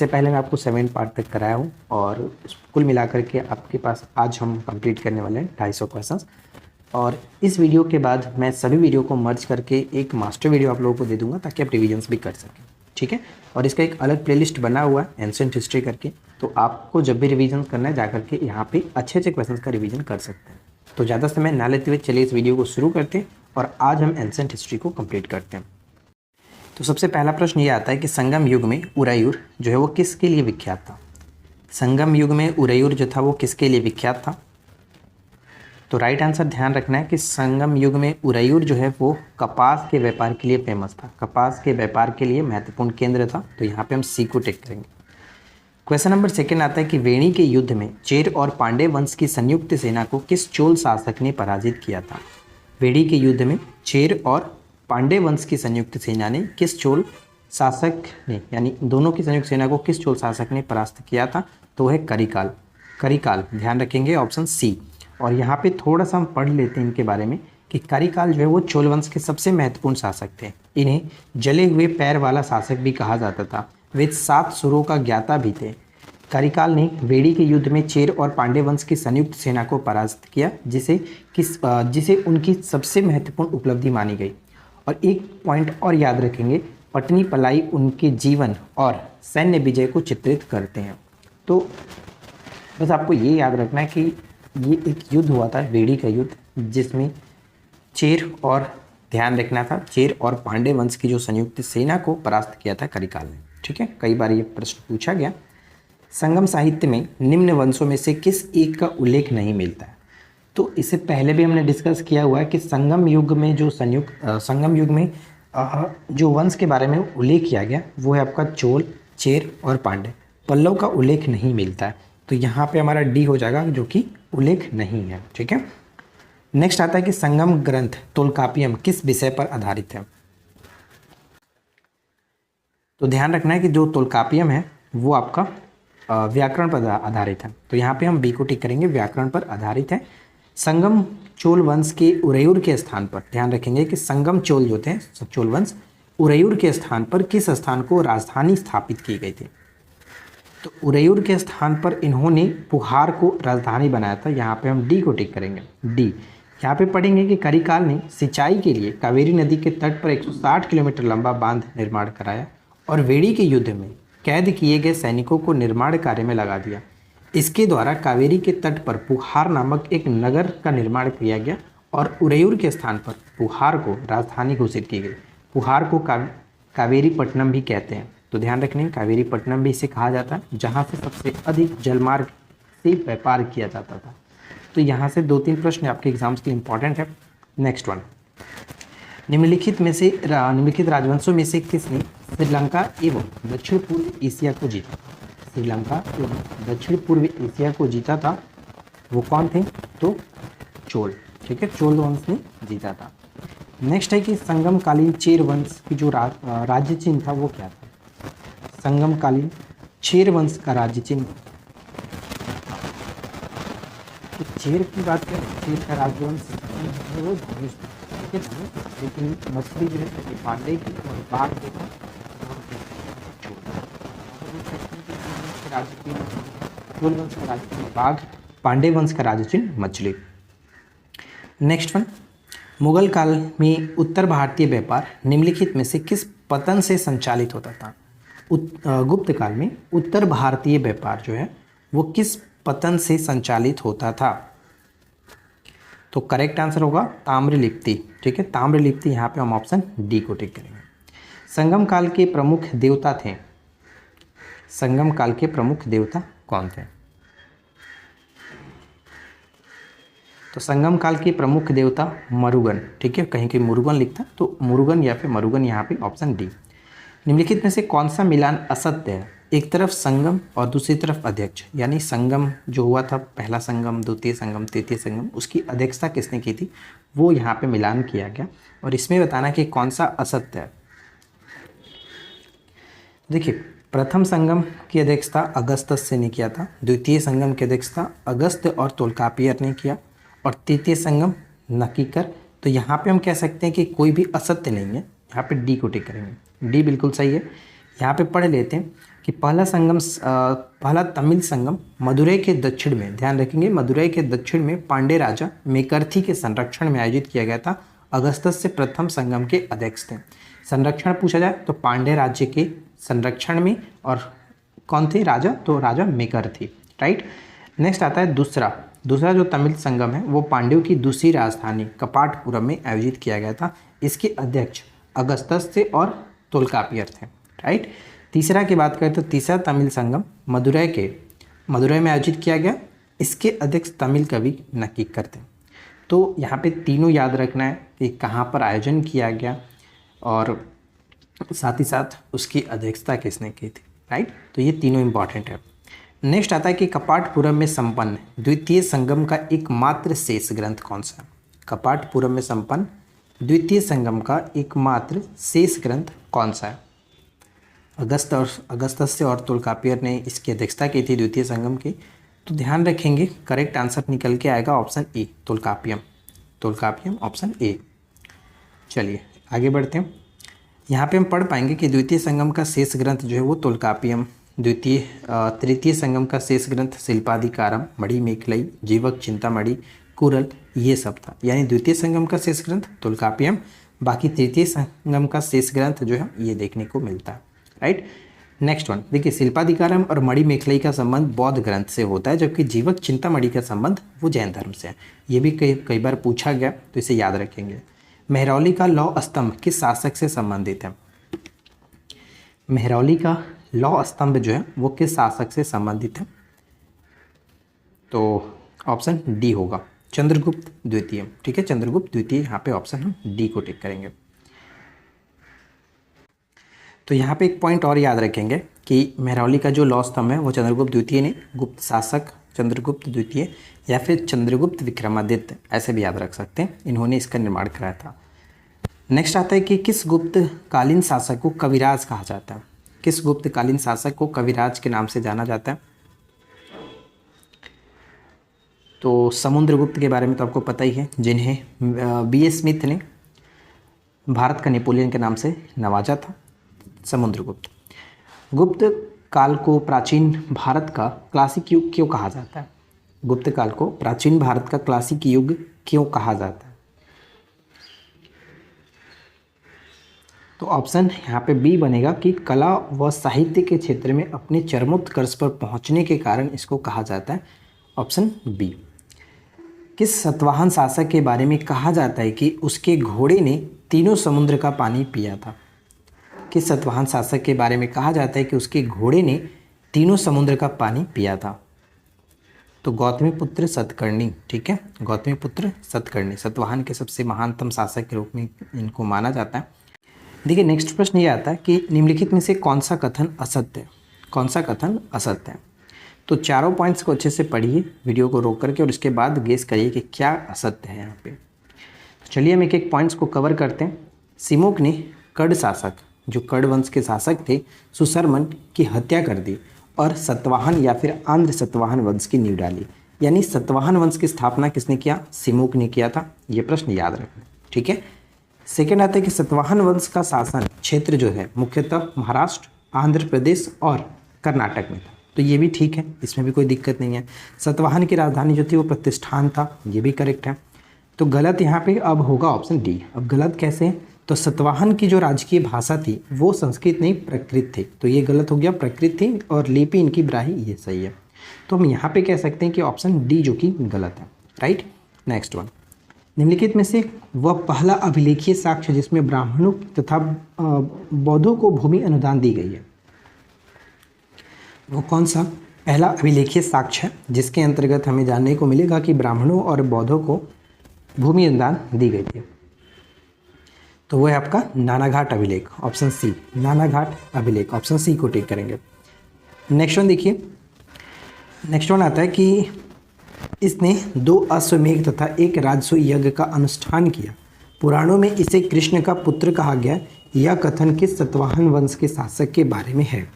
इससे पहले मैं आपको 7 पार्ट तक कराया हूँ और कुल मिलाकर के आपके पास आज हम कंप्लीट करने वाले हैं 250 क्वेश्चंस। और इस वीडियो के बाद मैं सभी वीडियो को मर्ज करके एक मास्टर वीडियो आप लोगों को दे दूंगा ताकि आप रिविजन्स भी कर सकें, ठीक है। और इसका एक अलग प्लेलिस्ट बना हुआ है एंशिएंट हिस्ट्री करके, तो आपको जब भी रिवीजन करना है जाकर के यहाँ पे अच्छे अच्छे क्वेश्चंस का रिवीजन कर सकते हैं। तो ज़्यादा समय ना लेते हुए चलिए इस वीडियो को शुरू करते हैं और आज हम एंशिएंट हिस्ट्री को कंप्लीट करते हैं। तो सबसे पहला प्रश्न ये आता है कि संगम युग में उरैयूर जो है वो किसके लिए विख्यात था। संगम युग में उरैयूर जो था वो किसके लिए विख्यात था। तो राइट आंसर ध्यान रखना है कि संगम युग में उरैयूर जो है वो कपास के व्यापार के लिए फेमस था, कपास के व्यापार के लिए महत्वपूर्ण केंद्र था। तो यहाँ पे हम सी को टिक करेंगे। क्वेश्चन नंबर 2 आता है कि वेणी के युद्ध में चेर और पांडे वंश की संयुक्त सेना को किस चोल शासक ने पराजित किया था। वेणी के युद्ध में चेर और पांडे वंश की संयुक्त सेना ने किस चोल शासक ने, यानी दोनों की संयुक्त सेना को किस चोल शासक ने परास्त किया था। तो है करिकाल। करिकाल ध्यान रखेंगे ऑप्शन सी। और यहाँ पे थोड़ा सा हम पढ़ लेते हैं इनके बारे में कि करिकाल जो है वो चोल वंश के सबसे महत्वपूर्ण शासक थे। इन्हें जले हुए पैर वाला शासक भी कहा जाता था। वे 7 सुरों का ज्ञाता भी थे। करिकाल ने वेणी के युद्ध में चेर और पांडे वंश की संयुक्त सेना को परास्त किया, जिसे उनकी सबसे महत्वपूर्ण उपलब्धि मानी गई। और एक पॉइंट और याद रखेंगे, पटनी पलाई उनके जीवन और सैन्य विजय को चित्रित करते हैं। तो बस आपको ये याद रखना है कि ये एक युद्ध हुआ था, वेणी का युद्ध, जिसमें चेर और ध्यान रखना था चेर और पांडे वंश की जो संयुक्त सेना को परास्त किया था करिकाल ने, ठीक है। कई बार ये प्रश्न पूछा गया। संगम साहित्य में निम्न वंशों में से किस एक का उल्लेख नहीं मिलता है। तो इससे पहले भी हमने डिस्कस किया हुआ है कि संगम युग में जो संगम युग में जो वंश के बारे में उल्लेख किया गया वो है आपका चोल, चेर और पांडे। पल्लव का उल्लेख नहीं मिलता है, तो यहाँ पे हमारा डी हो जाएगा जो कि उल्लेख नहीं है, ठीक है। नेक्स्ट आता है कि संगम ग्रंथ तोलकापियम किस विषय पर आधारित है। तो ध्यान रखना है कि जो तोलकापियम है वो आपका व्याकरण पर आधारित है। तो यहाँ पे हम बी को टिक करेंगे, व्याकरण पर आधारित है। संगम चोल वंश के उरैयूर के स्थान पर ध्यान रखेंगे कि संगम चोल जो थे, चोल वंश उरैयूर के स्थान पर किस स्थान को राजधानी स्थापित की गई थी। तो उरैयूर के स्थान पर इन्होंने पुहार को राजधानी बनाया था। यहाँ पे हम डी को टिक करेंगे, डी। यहाँ पे पढ़ेंगे कि करिकाल ने सिंचाई के लिए कावेरी नदी के तट पर 160 किलोमीटर लंबा बांध निर्माण कराया और वेणी के युद्ध में कैद किए गए सैनिकों को निर्माण कार्य में लगा दिया। इसके द्वारा कावेरी के तट पर पुहार नामक एक नगर का निर्माण किया गया और उरैयूर के स्थान पर पुहार को राजधानी घोषित की गई। पुहार को कावेरी पट्टनम भी कहते हैं। तो ध्यान रखने, कावेरी पट्टनम भी इसे कहा जाता है, जहाँ से सबसे अधिक जलमार्ग से व्यापार किया जाता था। तो यहाँ से 2-3 प्रश्न आपके एग्जाम्स के लिए इंपॉर्टेंट है। नेक्स्ट वन, निम्नलिखित राजवंशों में से किसने श्रीलंका एवं दक्षिण पूर्व एशिया को जीता। श्रीलंका एवं दक्षिण पूर्व एशिया को जीता था, वो कौन थे। तो चोल, ठीक है, चोल वंश ने जीता था। नेक्स्ट है कि संगमकालीन चेर वंश की जो राज्य चिन्ह था वो क्या था। संगमकालीन चेर वंश का राज्य चिन्ह, तो चेर की बात करें, चेर का राजवंश वो धनुष, ठीक है, लेकिन मछली जो है पांडे की और बाघ देखा चोल वंश का राज्य चिन्ह बाघ, पांडे वंश का राज्य चिन्ह मछली। नेक्स्ट वन, मुगल काल में उत्तर भारतीय व्यापार निम्नलिखित में से किस पतन से संचालित होता था। गुप्त काल में उत्तर भारतीय व्यापार जो है वो किस पतन से संचालित होता था। तो करेक्ट आंसर होगा ताम्रलिप्ति, ठीक है, ताम्रलिप्ति। यहाँ पे हम ऑप्शन डी को टिक करेंगे। संगम काल के प्रमुख देवता थे, संगम काल के प्रमुख देवता कौन थे। तो संगम काल के प्रमुख देवता मरुगन, ठीक है, कहीं कहीं मुरुगन लिखता तो मुरुगन या फिर मरुगन, यहाँ पे ऑप्शन डी। निम्नलिखित में से कौन सा मिलान असत्य है। एक तरफ संगम और दूसरी तरफ अध्यक्ष, यानी संगम जो हुआ था, पहला संगम, द्वितीय संगम, तृतीय संगम, उसकी अध्यक्षता किसने की थी, वो यहाँ पे मिलान किया गया। और इसमें बताना कि कौन सा असत्य है। देखिए, प्रथम संगम की अध्यक्षता अगस्त्यस ने किया था, द्वितीय संगम की अध्यक्षता अगस्त्य और तोलकापियर ने किया, और तृतीय संगम नकीकर। तो यहाँ पे हम कह सकते हैं कि कोई भी असत्य नहीं है। यहाँ पे डी को टिक करेंगे, डी बिल्कुल सही है। यहाँ पे पढ़ लेते हैं, कि पहला तमिल संगम मदुरई के दक्षिण में, ध्यान रखेंगे, मदुरई के दक्षिण में पांडे राजा मेकर्थी के संरक्षण में आयोजित किया गया था। अगस्त्य से प्रथम संगम के अध्यक्ष थे। संरक्षण पूछा जाए तो पांडे राज्य के संरक्षण में, और कौन थे राजा, तो राजा मेकर्थी, राइट। नेक्स्ट आता है दूसरा जो तमिल संगम है वो पांड्यों की दूसरी राजधानी कपाटपुरम में आयोजित किया गया था। इसके अध्यक्ष अगस्त्य और तोल्कापियर थे, राइट। तीसरा की बात करें तो तीसरा तमिल संगम मदुरई में आयोजित किया गया। इसके अध्यक्ष तमिल कवि नक्कीकर थे। तो यहाँ पे तीनों याद रखना है कि कहाँ पर आयोजन किया गया और साथ ही साथ उसकी अध्यक्षता किसने की थी, राइट। तो ये तीनों इंपॉर्टेंट है। नेक्स्ट आता है कि कपाटपुरम में संपन्न द्वितीय संगम का एकमात्र शेष ग्रंथ कौन सा है। कपाटपुरम में संपन्न द्वितीय संगम का एकमात्र शेष ग्रंथ कौन सा है। अगस्त्य और तोल्कापियर ने इसकी अध्यक्षता की थी द्वितीय संगम की। तो ध्यान रखेंगे करेक्ट आंसर निकल के आएगा ऑप्शन ए, तोल्कापियम ऑप्शन ए। चलिए आगे बढ़ते हैं। यहाँ पे हम पढ़ पाएंगे कि द्वितीय संगम का शेष ग्रंथ जो है वो तोल्कापियम, तृतीय संगम का शेष ग्रंथ शिल्पाधिकारम, मणिमेखलाई, जीवक चिंतामणि, कुरल, ये सब था। यानी द्वितीय संगम का शेष ग्रंथ तोल्कापियम, बाकी तृतीय संगम का शेष ग्रंथ जो है ये देखने को मिलता है, राइट। नेक्स्ट वन देखिए, शिल्पाधिकारम और मणिमेखलाई का संबंध बौद्ध ग्रंथ से होता है, जबकि जीवक चिंतामणि का संबंध वो जैन धर्म से है। ये भी कई बार पूछा गया, तो इसे याद रखेंगे। मेहरौली का लौह स्तंभ किस शासक से संबंधित है। मेहरौली का लौह स्तंभ जो है वो किस शासक से संबंधित है, तो ऑप्शन डी होगा, चंद्रगुप्त द्वितीय, ठीक है, चंद्रगुप्त द्वितीय। यहाँ पे ऑप्शन हम डी को टिक करेंगे। तो यहाँ पे एक पॉइंट और याद रखेंगे कि मेहरौली का जो लौह स्तंभ है वो चंद्रगुप्त द्वितीय ने, गुप्त शासक चंद्रगुप्त द्वितीय या फिर चंद्रगुप्त विक्रमादित्य ऐसे भी याद रख सकते हैं, इन्होंने इसका निर्माण कराया था। नेक्स्ट आता है कि किस गुप्त कालीन शासक को कविराज कहा जाता है। किस गुप्त कालीन शासक को कविराज के नाम से जाना जाता है। तो समुद्रगुप्त के बारे में तो आपको पता ही है, जिन्हें B.A. स्मिथ ने भारत का नेपोलियन के नाम से नवाजा था, समुद्रगुप्त। गुप्त काल को प्राचीन भारत का क्लासिक युग क्यों कहा जाता है। गुप्त काल को प्राचीन भारत का क्लासिक युग क्यों कहा जाता है, तो ऑप्शन यहाँ पे बी बनेगा कि कला व साहित्य के क्षेत्र में अपने चरमोत्कर्ष पर पहुँचने के कारण इसको कहा जाता है, ऑप्शन बी। किस सतवाहन शासक के बारे में कहा जाता है कि उसके घोड़े ने तीनों समुद्र का पानी पिया था। किस सतवाहन शासक के बारे में कहा जाता है कि उसके घोड़े ने तीनों समुद्र का पानी पिया था, तो गौतमीपुत्र सतकर्णी, ठीक है, गौतमीपुत्र सतकर्णी सतवाहन के सबसे महानतम शासक के रूप में इनको माना जाता है। देखिए नेक्स्ट प्रश्न ये आता है कि निम्नलिखित में से कौन सा कथन असत्य है, कौन सा कथन असत्य है। तो चारों पॉइंट्स को अच्छे से पढ़िए वीडियो को रोक करके, और उसके बाद गेस करिए कि क्या असत्य है यहाँ पे। चलिए हम एक एक पॉइंट्स को कवर करते हैं। सिमुक ने कड़ शासक, जो कड़ वंश के शासक थे, सुशर्मन की हत्या कर दी और सतवाहन या फिर आंध्र सतवाहन वंश की नींव डाली। यानी सतवाहन वंश की स्थापना किसने किया, सिमुक ने किया था। ये प्रश्न याद रखना, ठीक है। सेकेंड आता है कि सतवाहन वंश का शासन क्षेत्र जो है मुख्यतः महाराष्ट्र, आंध्र प्रदेश और कर्नाटक में था, तो ये भी ठीक है, इसमें भी कोई दिक्कत नहीं है। सतवाहन की राजधानी जो थी वो प्रतिष्ठान था, ये भी करेक्ट है। तो गलत यहाँ पे अब होगा ऑप्शन डी। अब गलत कैसे है, तो सतवाहन की जो राजकीय भाषा थी वो संस्कृत नहीं प्राकृत थी, तो ये गलत हो गया, प्राकृत थी और लिपि इनकी ब्राही, ये सही है। तो हम यहाँ पे कह सकते हैं कि ऑप्शन डी जो कि गलत है, राइट। नेक्स्ट वन, निम्नलिखित में से वह पहला अभिलेखीय साक्ष्य जिसमें ब्राह्मणों तथा बौद्धों को भूमि अनुदान दी गई है, वो कौन सा पहला अभिलेखीय साक्ष्य है जिसके अंतर्गत हमें जानने को मिलेगा कि ब्राह्मणों और बौद्धों को भूमि अनुदान दी गई थी। तो वो है आपका नानाघाट अभिलेख, ऑप्शन सी, नानाघाट अभिलेख, ऑप्शन सी को टिक करेंगे। नेक्स्ट वन देखिए, नेक्स्ट वन आता है कि इसने 2 अश्वमेध तथा 1 राजसूय यज्ञ का अनुष्ठान किया। पुराणों में इसे कृष्ण का पुत्र कहा गया। यह कथन किस सतवाहन वंश के शासक के बारे में है,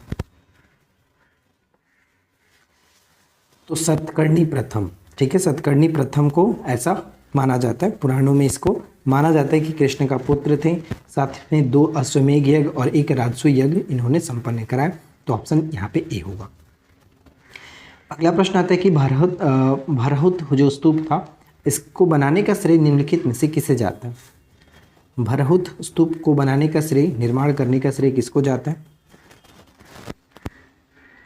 तो सतकर्णी प्रथम, ठीक है, सतकर्णी प्रथम को ऐसा माना जाता है। पुराणों में इसको माना जाता है कि कृष्ण का पुत्र थे, साथ में 2 अश्वमेध यज्ञ और 1 राजसूय यज्ञ इन्होंने संपन्न कराया। तो ऑप्शन यहाँ पे ए होगा। अगला प्रश्न आता है कि भरहुत जो स्तूप था, इसको बनाने का श्रेय निम्नलिखित में से किसे जाता है? भरहुत स्तूप को बनाने का श्रेय, निर्माण करने का श्रेय किसको जाता है?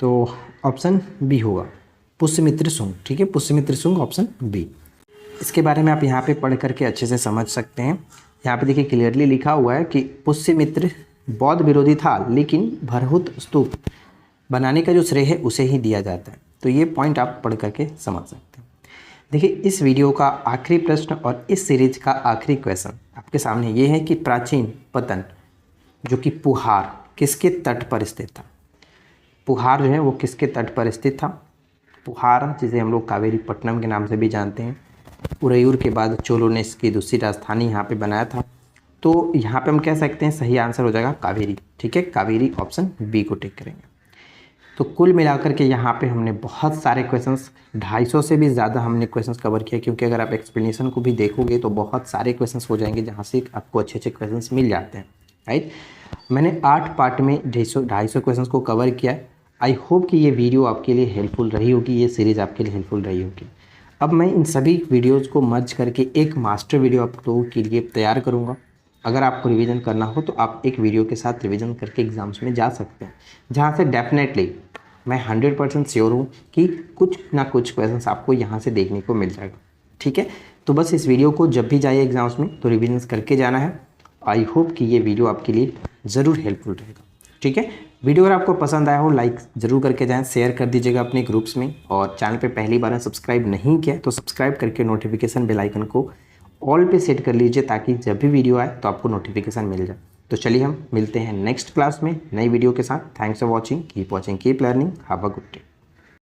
तो ऑप्शन बी होगा, पुष्यमित्र शुंग। ठीक है, पुष्यमित्र शुंग ऑप्शन बी। इसके बारे में आप यहाँ पे पढ़ करके अच्छे से समझ सकते हैं। यहाँ पे देखिए क्लियरली लिखा हुआ है कि पुष्यमित्र बौद्ध विरोधी था, लेकिन भरहुत स्तूप बनाने का जो श्रेय है उसे ही दिया जाता है। तो ये पॉइंट आप पढ़ करके समझ सकते हैं। देखिए इस वीडियो का आखिरी प्रश्न और इस सीरीज का आखिरी क्वेश्चन आपके सामने ये है कि प्राचीन पतन जो कि पुहार किसके तट पर स्थित था? पुहार जो है वो किसके तट पर स्थित था? पुहार जिसे हम लोग कावेरी पट्टनम के नाम से भी जानते हैं, उरयूर के बाद चोलों ने इसकी दूसरी राजधानी यहाँ पे बनाया था। तो यहाँ पे हम कह सकते हैं सही आंसर हो जाएगा कावेरी। ठीक है, कावेरी ऑप्शन बी को टिक करेंगे। तो कुल मिलाकर के यहाँ पे हमने बहुत सारे क्वेश्चंस, 250 से भी ज़्यादा हमने क्वेश्चंस कवर किया, क्योंकि अगर आप एक्सप्लेनेशन को भी देखोगे तो बहुत सारे क्वेश्चंस हो जाएंगे जहाँ से आपको अच्छे अच्छे क्वेश्चंस मिल जाते हैं। राइट, मैंने 8 पार्ट में 250 क्वेश्चंस को कवर किया। आई होप कि ये वीडियो आपके लिए हेल्पफुल रही होगी, ये सीरीज़ आपके लिए हेल्पफुल रही होगी। अब मैं इन सभी वीडियोज़ को मर्ज करके एक मास्टर वीडियो आप लोगों के लिए तैयार करूँगा। अगर आपको रिवीजन करना हो तो आप एक वीडियो के साथ रिवीजन करके एग्ज़ाम्स में जा सकते हैं, जहाँ से डेफिनेटली मैं 100% श्योर हूँ कि कुछ ना कुछ क्वेश्चंस आपको यहाँ से देखने को मिल जाएगा। ठीक है, तो बस इस वीडियो को जब भी जाइए एग्ज़ाम्स में तो रिवीजन करके जाना है। आई होप कि ये वीडियो आपके लिए ज़रूर हेल्पफुल रहेगा। ठीक है, वीडियो अगर आपको पसंद आया हो लाइक ज़रूर करके जाएँ, शेयर कर दीजिएगा अपने ग्रुप्स में, और चैनल पे पहली बार सब्सक्राइब नहीं किया तो सब्सक्राइब करके नोटिफिकेशन बेल आइकन को ऑल पे सेट कर लीजिए, ताकि जब भी वीडियो आए तो आपको नोटिफिकेशन मिल जाए। तो चलिए हम मिलते हैं नेक्स्ट क्लास में नई वीडियो के साथ। Thanks for watching, keep learning, have a good day.